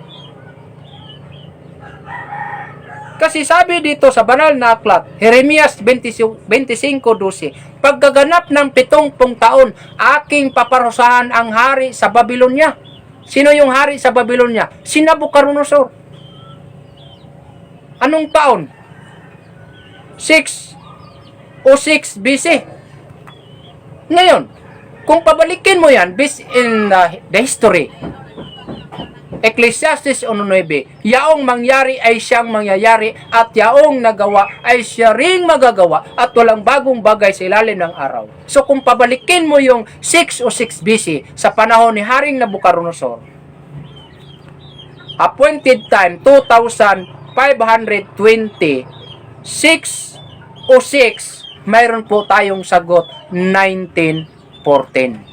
Kasi sabi dito sa banal na aklat, Jeremias 25:12, pagkaganap ng 70 taon, aking paparusahan ang hari sa Babylonia. Sino yung hari sa Babylonia? Si Nabucodonosor. Anong taon? 606 BC. Ngayon, kung pabalikin mo yan, based in the history, Ecclesiastes 1:9, yaong mangyari ay siyang mangyayari at yaong nagawa ay siya ring magagawa at walang bagong bagay sa ilalim ng araw. So kung pabalikin mo yung 606 BC sa panahon ni Haring Nabucodonosor, appointed time 2,520, 606, mayroon po tayong sagot 1914.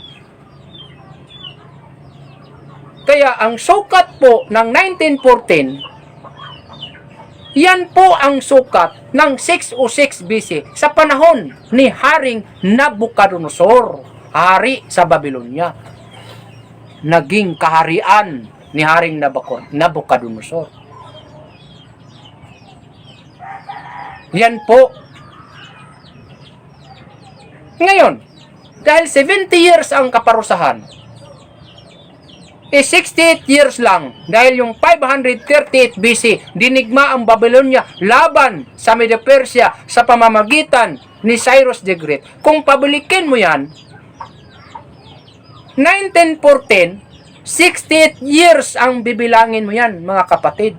Kaya ang sukat po ng 1914, yan po ang sukat ng 606 BC sa panahon ni Haring Nabucodonosor, hari sa Babylonia. Naging kaharian ni Haring Nabucodonosor. Yan po. Ngayon, dahil 70 years ang kaparusahan, 68 years lang dahil yung 538 BC dinigma ang Babylonia laban sa Medo Persia sa pamamagitan ni Cyrus the Great. Kung pabalikin mo yan, 1914, 68 years ang bibilangin mo yan, mga kapatid.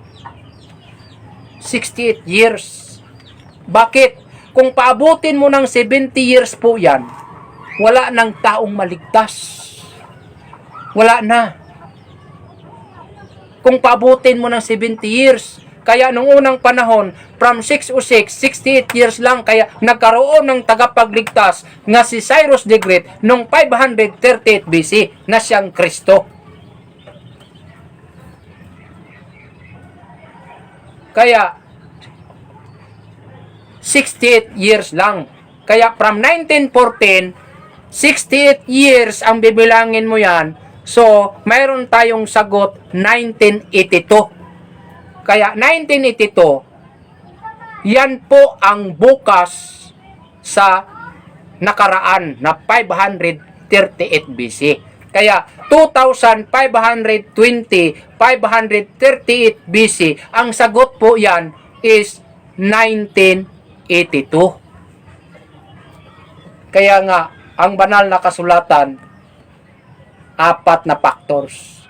68 years. Bakit? Kung paabutin mo ng 70 years po yan, wala nang taong maligtas. Wala na. Kung paabutin mo ng 70 years, kaya nung unang panahon, from 606, 68 years lang, kaya nagkaroon ng tagapagligtas nga si Cyrus the Great nung 538 BC na siyang Kristo. Kaya 68 years lang. Kaya from 1914, 68 years ang bibilangin mo yan. So, mayroon tayong sagot 1982. Kaya 1982, yan po ang bukas sa nakaraan na 538 BC. Kaya 2,520, 538 BC, ang sagot po yan is 1982. Kaya nga, ang banal na kasulatan, 4 na factors: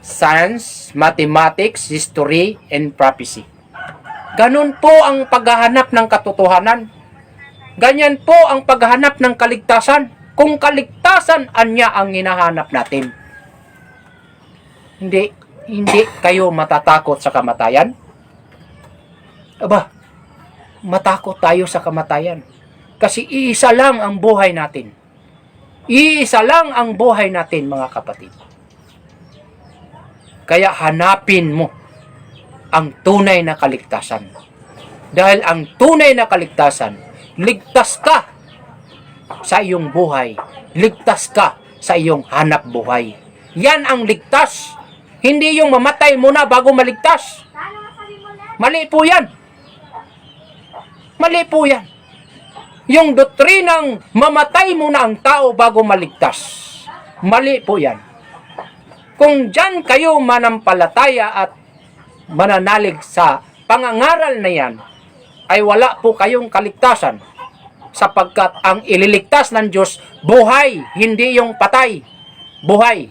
science, mathematics, history, and prophecy. Ganun po ang paghahanap ng katotohanan. Ganyan po ang paghahanap ng kaligtasan. Kung kaligtasan, anya ang hinahanap natin. Hindi kayo matatakot sa kamatayan? Aba, matakot tayo sa kamatayan. Kasi iisa lang ang buhay natin. Iisa lang ang buhay natin, mga kapatid. Kaya hanapin mo ang tunay na kaligtasan. Dahil ang tunay na kaligtasan, ligtas ka sa iyong buhay. Ligtas ka sa iyong hanap buhay. Yan ang ligtas. Hindi yung mamatay muna bago maligtas. Mali po yan. Mali po yan. Yung doktrinang mamatay muna ang tao bago maligtas. Mali po yan. Kung dyan kayo manampalataya at mananalig sa pangangaral na yan, ay wala po kayong kaligtasan. Sapagkat ang ililigtas ng Diyos, buhay, hindi yung patay. Buhay.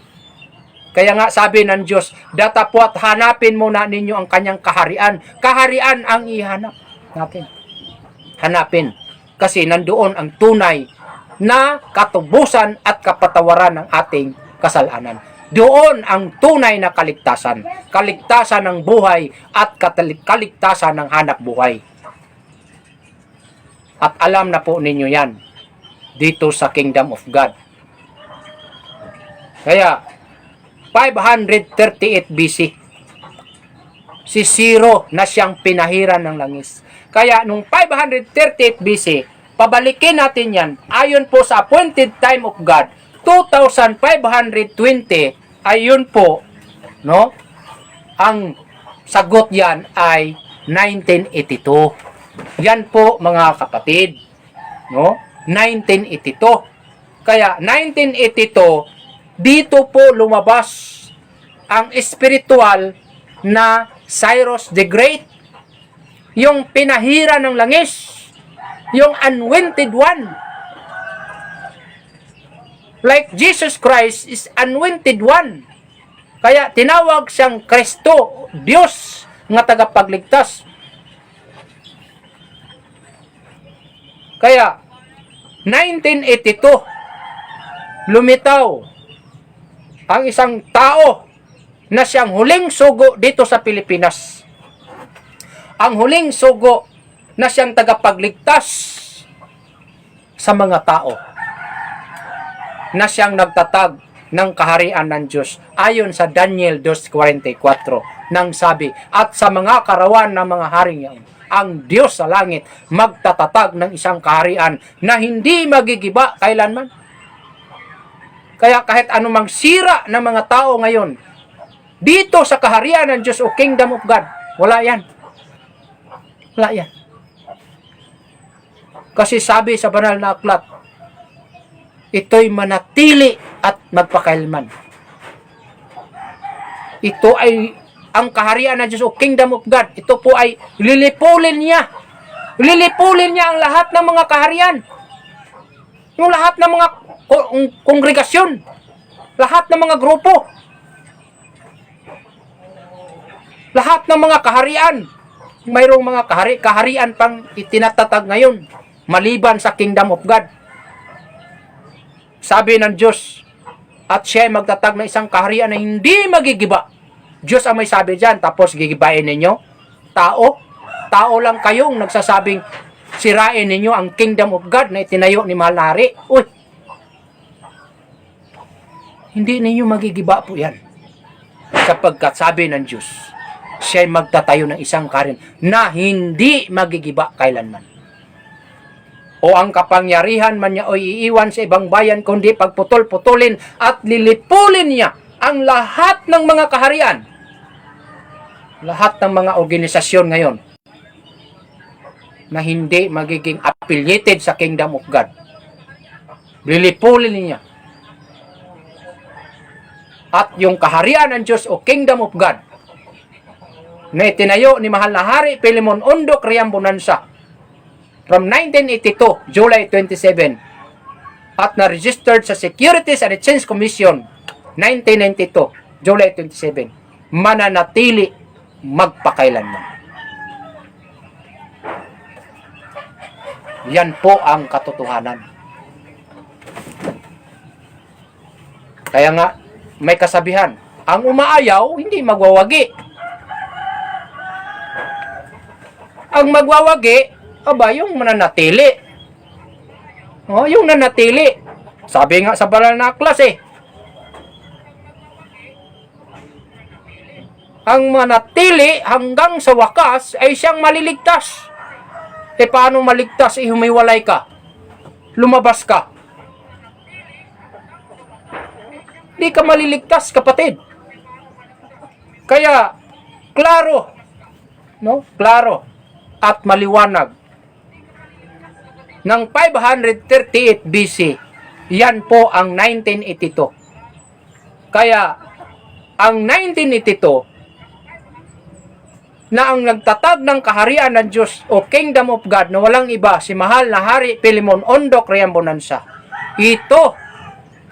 Kaya nga sabi ng Diyos, datapwat hanapin muna ninyo ang kanyang kaharian. Kaharian ang ihanap natin. Hanapin. Kasi nandoon ang tunay na katubusan at kapatawaran ng ating kasalanan. Doon ang tunay na kaligtasan. Kaligtasan ng buhay at kaligtasan ng hanap buhay. At alam na po ninyo yan dito sa Kingdom of God. Kaya 538 BC, si Ciro na siyang pinahiran ng langis. Kaya nung 538 BC, pabalikin natin yan, ayon po sa appointed time of God, 2,520, ayun po, no? Ang sagot yan ay 1982. Yan po mga kapatid, no? 1982. Kaya 1982, dito po lumabas ang espiritual na Cyrus the Great, yung pinahira ng langis, yung anointed one. Like Jesus Christ is anointed one. Kaya tinawag siyang Kristo, Diyos nga tagapagligtas. Kaya 1982, lumitaw ang isang tao na siyang huling sugo dito sa Pilipinas. Ang huling sugo na siyang tagapagligtas sa mga tao, na siyang nagtatag ng kaharian ng Diyos ayon sa Daniel 2:44 nang sabi, at sa mga karawan ng mga haring yan, ang Diyos sa langit magtatatag ng isang kaharian na hindi magigiba kailanman. Kaya kahit anumang sira ng mga tao ngayon dito sa kaharian ng Diyos o Kingdom of God, wala yan. Wala yan. Kasi sabi sa banal na aklat, ito'y manatili at magpakailanman. Ito ay ang kaharian ng Diyos o Kingdom of God. Ito po ay lilipulin niya. Lilipulin niya ang lahat ng mga kaharian. Yung lahat ng mga kongregasyon. Lahat ng mga grupo. Lahat ng mga kaharian. Mayroong mga kaharian pang itinatatag ngayon, maliban sa Kingdom of God. Sabi ng Diyos, at siya ay magtatag ng isang kaharian na hindi magigiba. Diyos ang may sabi dyan, tapos gigibain ninyo? Tao? Tao lang kayong nagsasabing sirain ninyo ang Kingdom of God na itinayo ni Mahal na Hari. Uy! Hindi ninyo magigiba po yan. Sapagkat sabi ng Diyos, siya ay magtatayo ng isang kaharian na hindi magigiba kailanman. O ang kapangyarihan man niya o iiwan sa ibang bayan, kundi pagputol-putulin at lilipulin niya ang lahat ng mga kaharian. Lahat ng mga organisasyon ngayon na hindi magiging affiliated sa Kingdom of God. Lilipulin niya. At yung kaharian ng Diyos o Kingdom of God na itinayo ni Mahal na Hari Pilimon Undo Criambonanza from 1982, July 27, at na-registered sa Securities and Exchange Commission 1992, July 27, mananatili magpakailanman. Yan po ang katotohanan. Kaya nga, may kasabihan, ang umaayaw, hindi magwawagi. Ang magwawagi, aba, yung mananatili. O, yung nanatili. Sabi nga sa banal na aklat ang manatili hanggang sa wakas ay siyang maliligtas. Paano maligtas? Humiwalay ka. Lumabas ka. Di ka maliligtas, kapatid. Kaya, klaro, no? Klaro at maliwanag. Ng 538 BC, yan po ang 1982. Kaya, ang 1982, na ang nagtatag ng kaharian ng Diyos o Kingdom of God na walang iba, si Mahal na Hari Pilimon Undo Criambonanza. Ito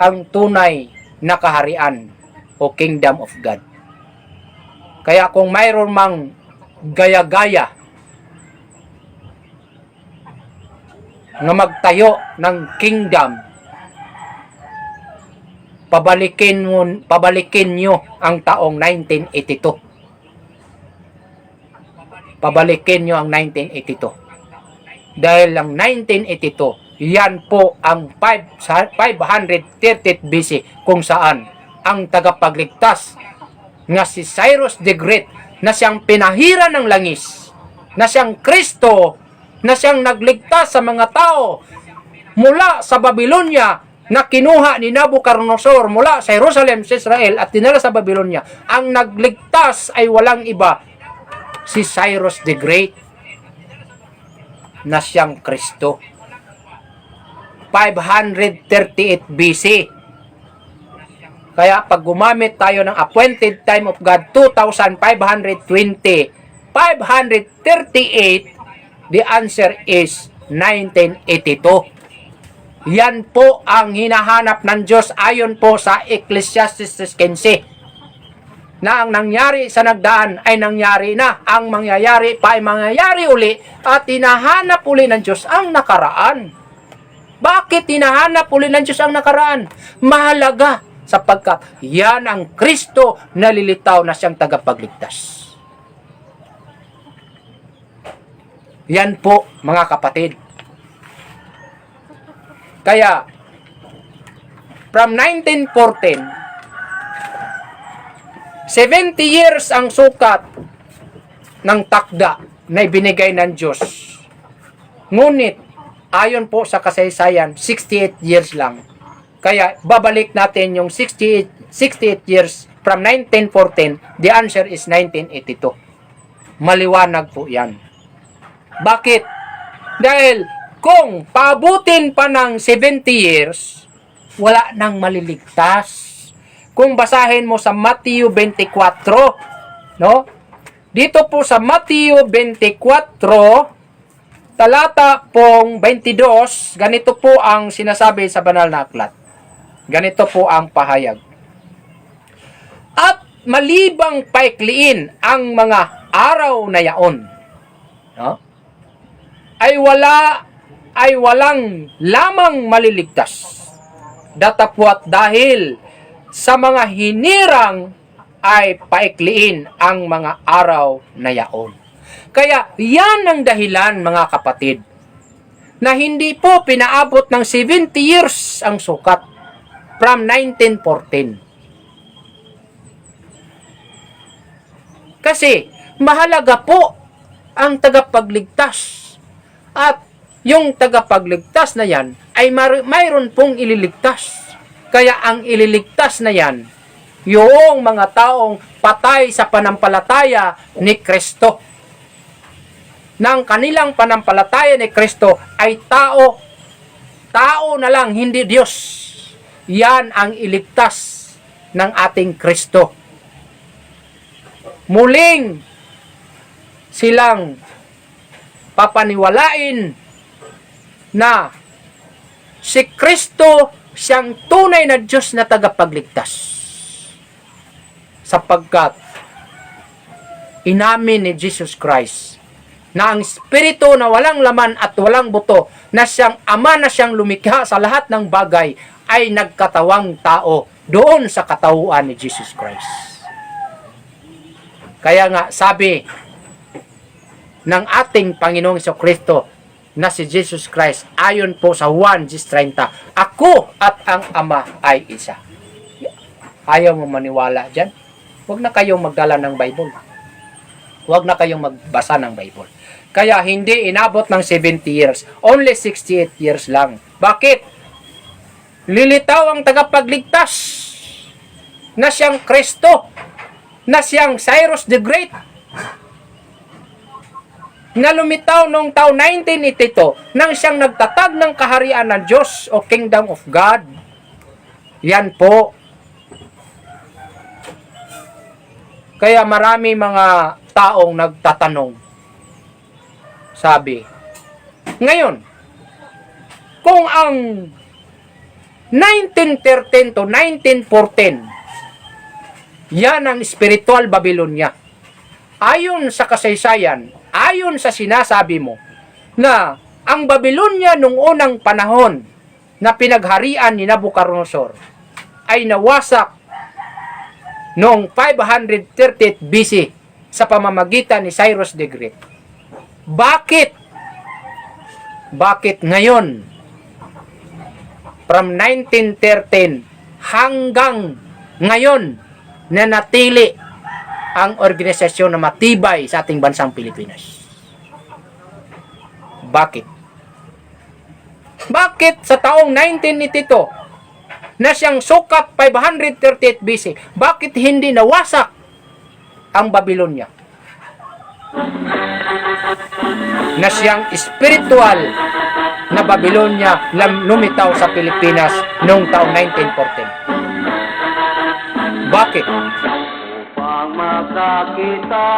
ang tunay na kaharian o Kingdom of God. Kaya kung mayroon mang gaya-gaya na magtayo ng kingdom, pabalikin nyo ang taong 1982. Pabalikin nyo ang 1982. Dahil ang 1982, yan po ang 530 BC kung saan ang tagapagligtas nga si Cyrus the Great na siyang pinahira ng langis, na siyang Kristo, na siyang nagligtas sa mga tao mula sa Babylonia na kinuha ni Nabucodonosor mula sa Jerusalem sa Israel at dinala sa Babylonia. Ang nagligtas ay walang iba, si Cyrus the Great, na siyang Kristo. 538 BC. Kaya pag gumamit tayo ng appointed time of God, 2,520, 538, the answer is 1982. Yan po ang hinahanap ng Diyos ayon po sa Ecclesiastes 15. Na ang nangyari sa nagdaan ay nangyari na. Ang mangyayari pa ay mangyayari uli at hinahanap uli ng Diyos ang nakaraan. Bakit hinahanap uli ng Diyos ang nakaraan? Mahalaga sapagkat yan ang Kristo na lilitaw na siyang tagapagligtas. Yan po mga kapatid. Kaya, from 1914, 70 years ang sukat ng takda na ibinigay ng Diyos. Ngunit, ayon po sa kasaysayan, 68 years lang. Kaya, babalik natin yung 68 years from 1914, the answer is 1982. Maliwanag po yan. Bakit? Dahil, kung paabutin pa ng 70 years, wala nang maliligtas. Kung basahin mo sa Matthew 24, no? Dito po sa Matthew 24, talata pong 22, ganito po ang sinasabi sa banal na aklat. Ganito po ang pahayag. At malibang paikliin ang mga araw na yaon, no? ay walang lamang maliligtas. Datapwat dahil sa mga hinirang ay paikliin ang mga araw na yaon. Kaya yan ang dahilan mga kapatid na hindi po pinaabot ng 70 years ang sukat from 1914. Kasi mahalaga po ang tagapagligtas. At yung tagapagligtas na yan ay mayroon pong ililigtas. Kaya ang ililigtas na yan, yung mga taong patay sa panampalataya ni Kristo. Nang kanilang panampalataya ni Kristo ay tao na lang, hindi Diyos. Yan ang iligtas ng ating Kristo. Muling silang papaniwalain na si Kristo siyang tunay na Diyos na tagapagligtas. Sapagkat inamin ni Jesus Christ na ang Espiritu na walang laman at walang buto, na siyang Ama na siyang lumikha sa lahat ng bagay, ay nagkatawang tao doon sa katauhan ni Jesus Christ. Kaya nga sabi ng ating Panginoong Kristo na si Jesus Christ, ayon po sa 1:30, ako at ang Ama ay isa. Ayaw mo maniwala dyan? Huwag na kayong magdala ng Bible. Huwag na kayong magbasa ng Bible. Kaya hindi inabot ng 70 years. Only 68 years lang. Bakit? Lilitaw ang tagapagligtas na siyang Kristo, na siyang Cyrus the Great, na lumitaw noong taon 1982 nang siyang nagtatag ng kaharian ng Diyos o Kingdom of God. Yan po. Kaya marami mga taong nagtatanong. Sabi, ngayon, kung ang 1913 to 1914, yan ang spiritual Babylonia. Ayon sa kasaysayan, ayon sa sinasabi mo, na ang Babylonia nung unang panahon na pinagharian ni Nabucodonosor ay nawasak noong 538 BC sa pamamagitan ni Cyrus the Great. Bakit? Bakit ngayon, from 1913 hanggang ngayon, na natili ang organisasyon na matibay sa ating bansang Pilipinas? Bakit? Bakit sa taong 1982 na siyang sukat 538 BC, bakit hindi nawasak ang Babylonia? Na siyang spiritual na Babylonia lumitaw sa Pilipinas noong taong 1914. Bakit? Upang makakita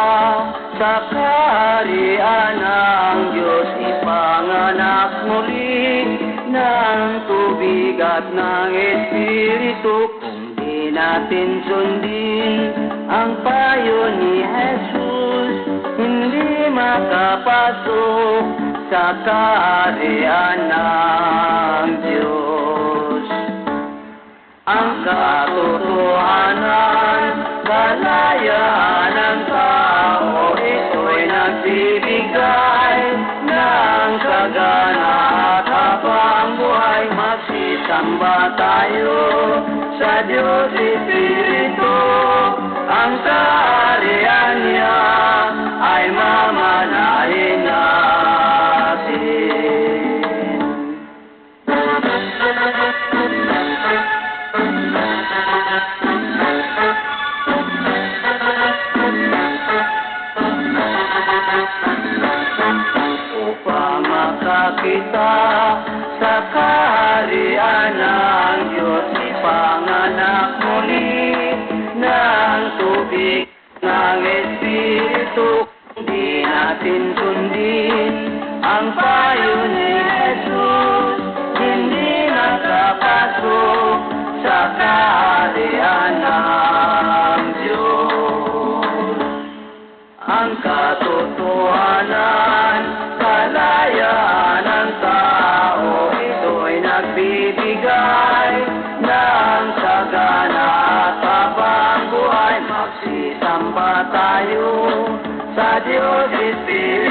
sa kaharian ng Diyos, ipanganak muli ng tubig at ng Espiritu. Kung di natin sundin ang payo ni Jesus, hindi makapasok sa kaharian ng Diyos. Ang katotohanan, kalayaan ng tao, ito'y nagbibigay ng sagana at habang buhay. Magsisamba tayo sa Diyos Espiritu. Ang kaharian niya ay mamanahin natin. Upang makakita sa kaharian ng Diyos, ipanganak muli ng tubig ng Espiritu. Di natin sundin ang payo ni Jesus, hindi nakapasok sa kaharian ng Diyos. Ang katotohanan, kalayaan ng tao, ito'y nagbibigay ng sagana at habang buhay. Magsisamba tayo sa Diyos Espiritu.